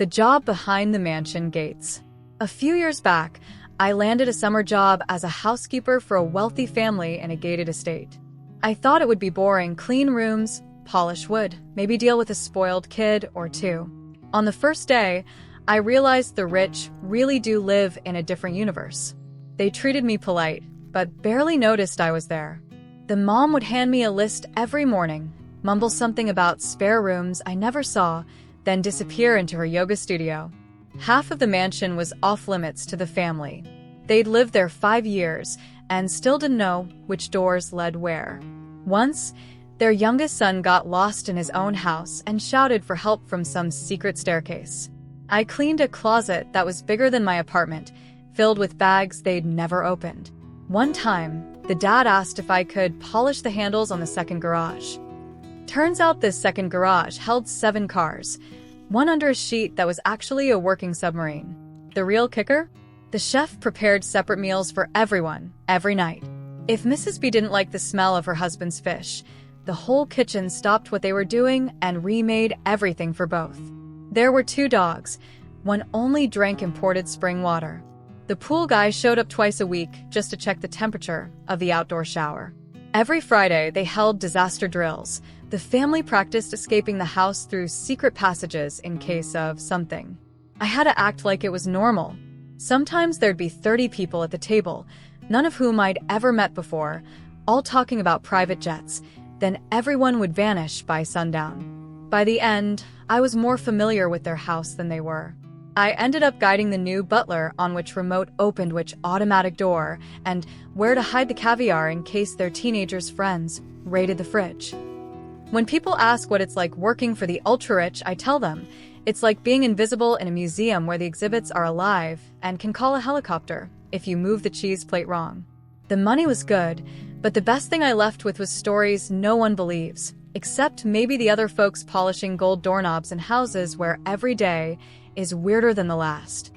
The job behind the mansion gates. A few years back, I landed a summer job as a housekeeper for a wealthy family in a gated estate. I thought it would be boring: clean rooms, polish wood, maybe deal with a spoiled kid or two. On the first day, I realized the rich really do live in a different universe. They treated me polite, but barely noticed I was there. The mom would hand me a list every morning, mumble something about spare rooms I never saw, then disappear into her yoga studio. Half of the mansion was off-limits to the family. They'd lived there 5 years and still didn't know which doors led where. Once, their youngest son got lost in his own house and shouted for help from some secret staircase. I cleaned a closet that was bigger than my apartment, filled with bags they'd never opened. One time, the dad asked if I could polish the handles on the second garage. Turns out this second garage held 7 cars, one under a sheet that was actually a working submarine. The real kicker? The chef prepared separate meals for everyone, every night. If Mrs. B didn't like the smell of her husband's fish, the whole kitchen stopped what they were doing and remade everything for both. There were 2 dogs. One only drank imported spring water. The pool guy showed up twice a week just to check the temperature of the outdoor shower. Every Friday, they held disaster drills. The family practiced escaping the house through secret passages in case of something. I had to act like it was normal. Sometimes there'd be 30 people at the table, none of whom I'd ever met before, all talking about private jets. Then everyone would vanish by sundown. By the end, I was more familiar with their house than they were. I ended up guiding the new butler on which remote opened which automatic door and where to hide the caviar in case their teenagers' friends raided the fridge. When people ask what it's like working for the ultra-rich, I tell them it's like being invisible in a museum where the exhibits are alive and can call a helicopter if you move the cheese plate wrong. The money was good, but the best thing I left with was stories no one believes, except maybe the other folks polishing gold doorknobs in houses where every day is weirder than the last.